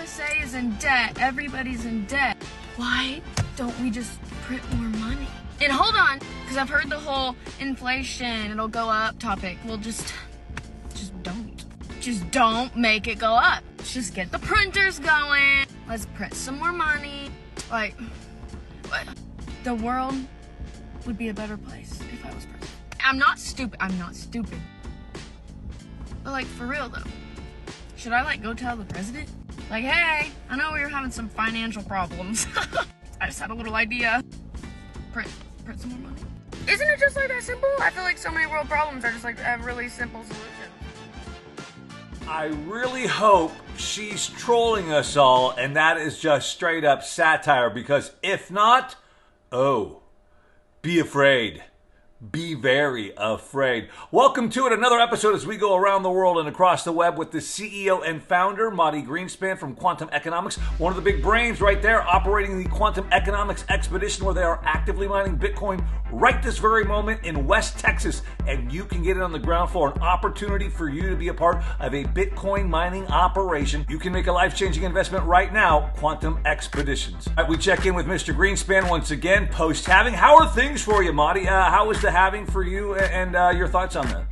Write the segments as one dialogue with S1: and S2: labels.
S1: USA is in debt. Everybody's in debt. Why don't we just print more money? And hold on, because I've heard the whole inflation, it'll go up topic. Well, just don't. Just don't make it go up. Let's just get the printers going. Let's print some more money. Like, the world would be a better place if I was president. I'm not stupid. But like, for real though, should I like go tell the president? Like, hey, I know we were having some financial problems. I just had a little idea. Print some more money. Isn't it just like that simple? I feel like so many world problems are just like a really simple solution.
S2: I really hope she's trolling us all and that is just straight up satire, because if not, oh, be afraid. Be very afraid. Welcome to another episode as we go around the world and across the web with the CEO and founder, Matty Greenspan from Quantum Economics. One of the big brains right there operating the Quantum Economics expedition where they are actively mining Bitcoin right this very moment in West Texas. And you can get it on the ground floor, an opportunity for you to be a part of a Bitcoin mining operation. You can make a life-changing investment right now, Quantum Expeditions. All right, we check in with Mr. Greenspan once again, post-halving. How are things for you, Matty? How was the halving for you and your thoughts on that?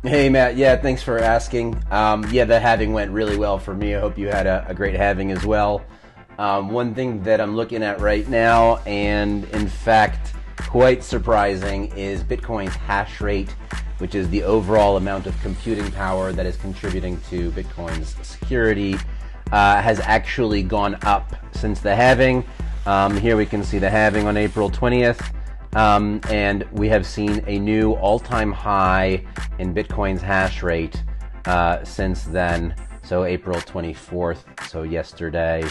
S3: Hey, Matt. Yeah, thanks for asking. The halving went really well for me. I hope you had a great halving as well. One thing that I'm looking at right now, and in fact, quite surprising, is Bitcoin's hash rate, which is the overall amount of computing power that is contributing to Bitcoin's security, has actually gone up since the halving. Here we can see the halving on April 20th. And we have seen a new all-time high in Bitcoin's hash rate since then. So April 24th, so yesterday,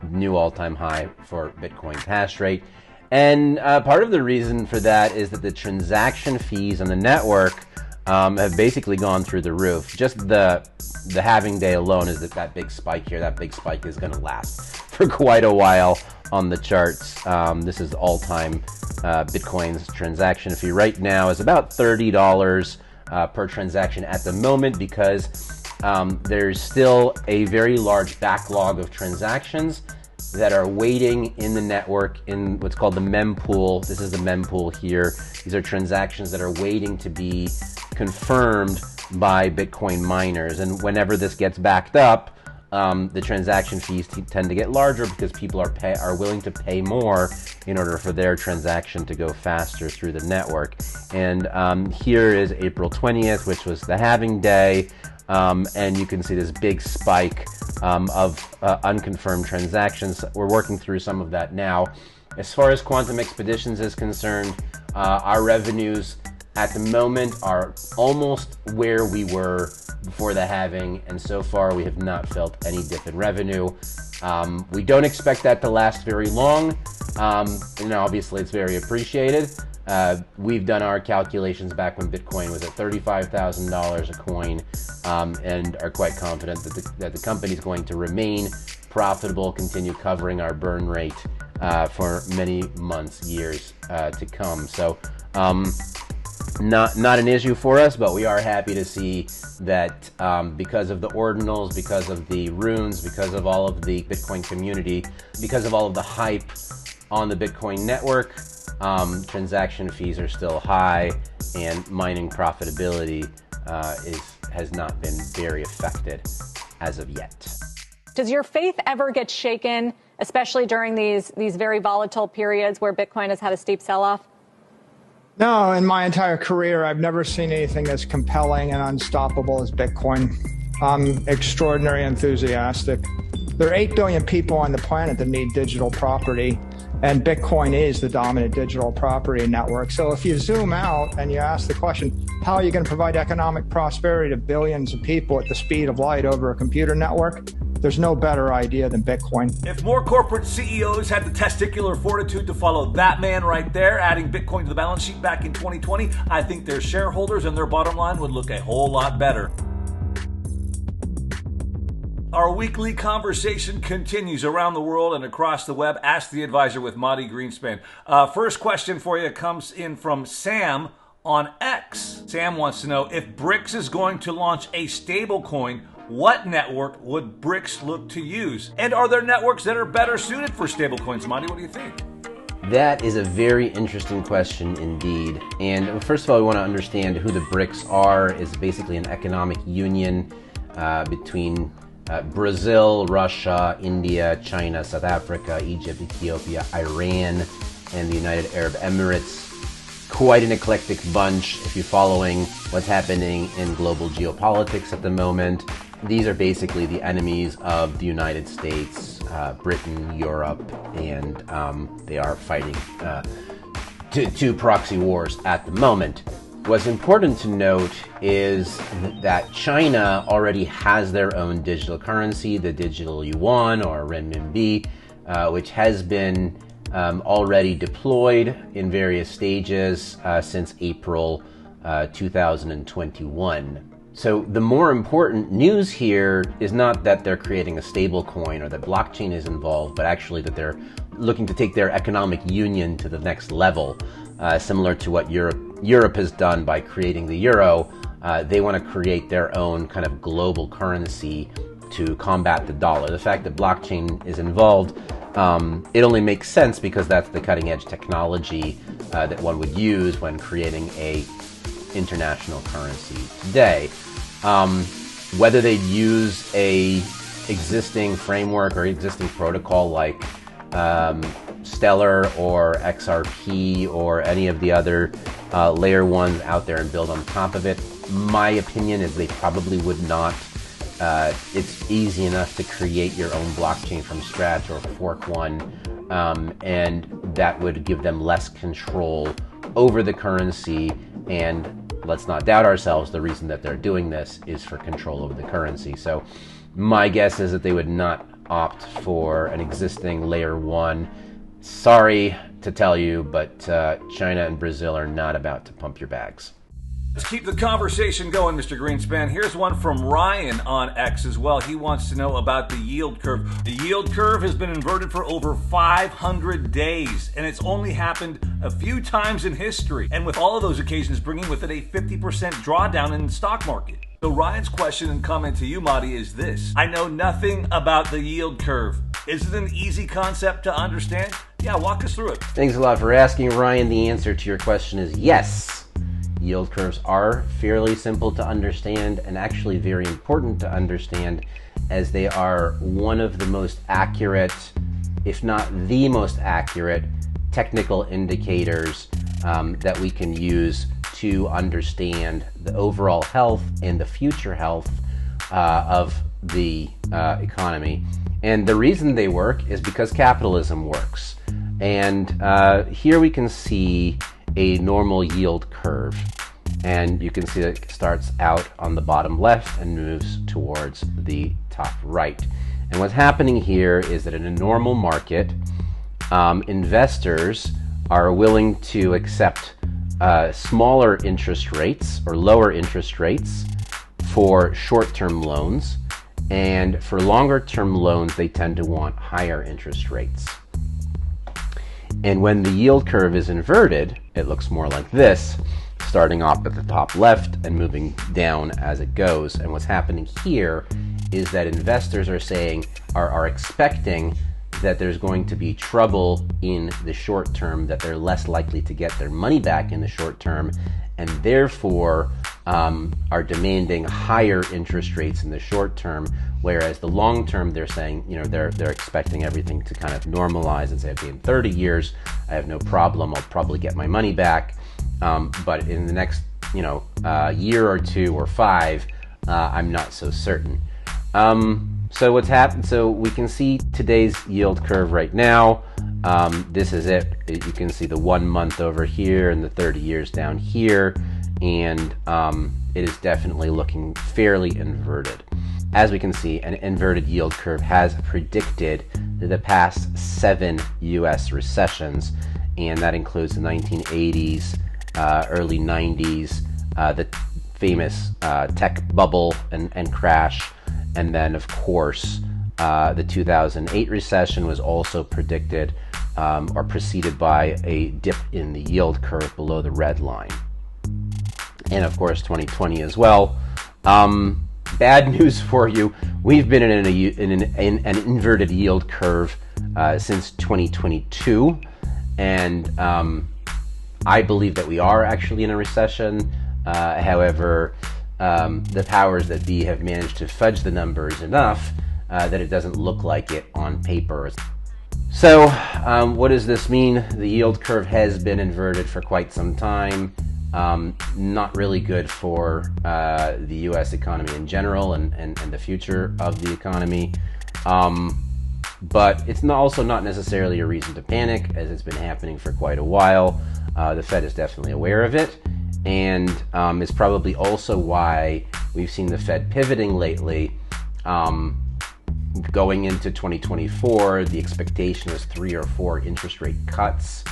S3: new all-time high for Bitcoin's hash rate. And part of the reason for that is that the transaction fees on the network have basically gone through the roof. Just the halving day alone is that big spike here. That big spike is going to last for quite a while on the charts. This is all-time Bitcoin's transaction fee right now is about $30 per transaction at the moment, because there's still a very large backlog of transactions that are waiting in the network in what's called the mempool. This is the mempool here. These are transactions that are waiting to be confirmed by Bitcoin miners. And whenever this gets backed up, the transaction fees tend to get larger because people are willing to pay more in order for their transaction to go faster through the network. And here is April 20th, which was the halving day. And you can see this big spike of unconfirmed transactions. We're working through some of that now. As far as Quantum Expeditions is concerned, our revenues at the moment are almost where we were before the halving, and so far we have not felt any dip in revenue. We don't expect that to last very long. Obviously it's very appreciated. We've done our calculations back when Bitcoin was at $35,000 a coin, and are quite confident that the company is going to remain profitable, continue covering our burn rate for many months, years to come. So not an issue for us, but we are happy to see that because of the ordinals, because of the runes, because of all of the Bitcoin community, because of all of the hype on the Bitcoin network, transaction fees are still high, and mining profitability has not been very affected as of yet.
S4: Does your faith ever get shaken, especially during these very volatile periods where Bitcoin has had a steep sell-off?
S5: No, in my entire career, I've never seen anything as compelling and unstoppable as Bitcoin. I'm extraordinarily enthusiastic. There are 8 billion people on the planet that need digital property, and Bitcoin is the dominant digital property network. So if you zoom out and you ask the question, how are you going to provide economic prosperity to billions of people at the speed of light over a computer network? There's no better idea than Bitcoin.
S2: If more corporate CEOs had the testicular fortitude to follow that man right there, adding Bitcoin to the balance sheet back in 2020, I think their shareholders and their bottom line would look a whole lot better. Our weekly conversation continues around the world and across the web. Ask the Advisor with Matty Greenspan. First question for you comes in from Sam on X. Sam wants to know if BRICS is going to launch a stablecoin what network would BRICS look to use? And are there networks that are better suited for stablecoins? Matty, what do you think?
S3: That is a very interesting question indeed. And first of all, we want to understand who the BRICS are. It's basically an economic union between Brazil, Russia, India, China, South Africa, Egypt, Ethiopia, Iran, and the United Arab Emirates. Quite an eclectic bunch if you're following what's happening in global geopolitics at the moment. These are basically the enemies of the United States, Britain, Europe, and they are fighting two proxy wars at the moment. What's important to note is that China already has their own digital currency, the digital yuan or renminbi, which has been already deployed in various stages since April 2021. So the more important news here is not that they're creating a stable coin or that blockchain is involved, but actually that they're looking to take their economic union to the next level, similar to what Europe has done by creating the euro. They want to create their own kind of global currency to combat the dollar. The fact that blockchain is involved, it only makes sense because that's the cutting edge technology that one would use when creating a international currency today. Whether they'd use a existing framework or existing protocol like Stellar or XRP or any of the other layer ones out there and build on top of it, my opinion is they probably would not. It's easy enough to create your own blockchain from scratch or fork one, and that would give them less control over the currency. And let's not doubt ourselves, the reason that they're doing this is for control over the currency. So my guess is that they would not opt for an existing layer one. Sorry to tell you, but China and Brazil are not about to pump your bags.
S2: Let's keep the conversation going, Mr. Greenspan. Here's one from Ryan on X as well. He wants to know about the yield curve. The yield curve has been inverted for over 500 days, and it's only happened a few times in history. And with all of those occasions bringing with it a 50% drawdown in the stock market. So Ryan's question and comment to you, Matty, is this. I know nothing about the yield curve. Is it an easy concept to understand? Yeah, walk us through it.
S3: Thanks a lot for asking, Ryan. The answer to your question is yes. Yield curves are fairly simple to understand and actually very important to understand, as they are one of the most accurate, if not the most accurate, technical indicators that we can use to understand the overall health and the future health of the economy. And the reason they work is because capitalism works. And here we can see a normal yield curve. And you can see that it starts out on the bottom left and moves towards the top right. And what's happening here is that in a normal market, investors are willing to accept smaller interest rates or lower interest rates for short-term loans. And for longer-term loans, they tend to want higher interest rates. And when the yield curve is inverted, it looks more like this, starting off at the top left and moving down as it goes. And what's happening here is that investors are expecting that there's going to be trouble in the short term, that they're less likely to get their money back in the short term, and therefore are demanding higher interest rates in the short term, whereas the long term, they're saying, they're expecting everything to kind of normalize and say, okay, in 30 years, I have no problem, I'll probably get my money back. But in the next, year or two or five, I'm not so certain. So what's happened? So we can see today's yield curve right now. This is it. You can see the 1 month over here and the 30 years down here, and it is definitely looking fairly inverted. As we can see, an inverted yield curve has predicted the past 7 U.S. recessions, and that includes the 1980s, early 90s, the famous tech bubble and crash, and then of course the 2008 recession was also predicted or preceded by a dip in the yield curve below the red line, and of course 2020 as well. bad news for you. We've been in an inverted yield curve since 2022, and I believe that we are actually in a recession. However, the powers that be have managed to fudge the numbers enough that it doesn't look like it on paper. So what does this mean? The yield curve has been inverted for quite some time. Not really good for the U.S. economy in general and the future of the economy. But it's also not necessarily a reason to panic, as it's been happening for quite a while. The Fed is definitely aware of it, and it's probably also why we've seen the Fed pivoting lately. Going into 2024, the expectation was 3 or 4 interest rate cuts,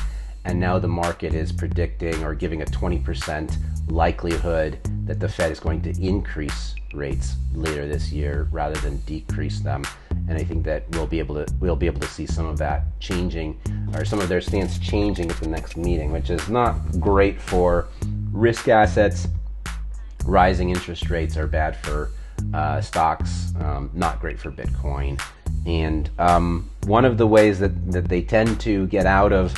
S3: and now the market is predicting or giving a 20% likelihood that the Fed is going to increase rates later this year rather than decrease them. And I think that we'll be able to see some of that changing, or some of their stance changing at the next meeting, which is not great for risk assets. Rising interest rates are bad for stocks, not great for Bitcoin. And one of the ways that they tend to get out of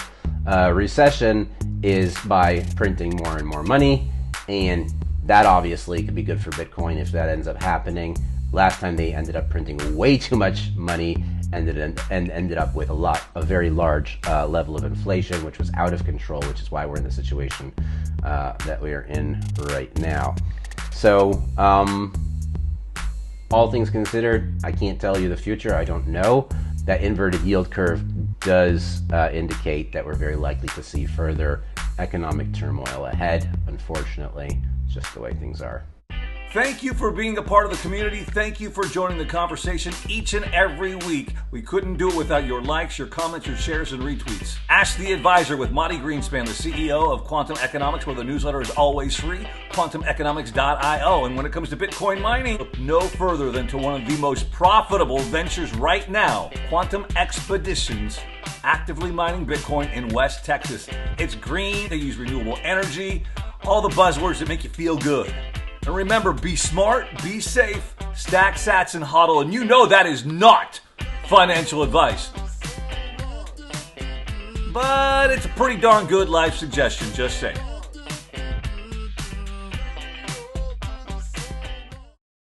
S3: recession is by printing more and more money, and that obviously could be good for Bitcoin if that ends up happening. Last time they ended up printing way too much money and ended up with a very large level of inflation, which was out of control, which is why we're in the situation that we are in right now. So all things considered, I can't tell you the future. I don't know. That inverted yield curve does indicate that we're very likely to see further economic turmoil ahead. Unfortunately, it's just the way things are.
S2: Thank you for being a part of the community. Thank you for joining the conversation each and every week. We couldn't do it without your likes, your comments, your shares, and retweets. Ask the Advisor with Matty Greenspan, the CEO of Quantum Economics, where the newsletter is always free, quantumeconomics.io. And when it comes to Bitcoin mining, look no further than to one of the most profitable ventures right now, Quantum Expeditions, actively mining Bitcoin in West Texas. It's green, they use renewable energy, all the buzzwords that make you feel good. And remember, be smart, be safe, stack sats and hodl, and you know that is not financial advice. But it's a pretty darn good life suggestion, just saying.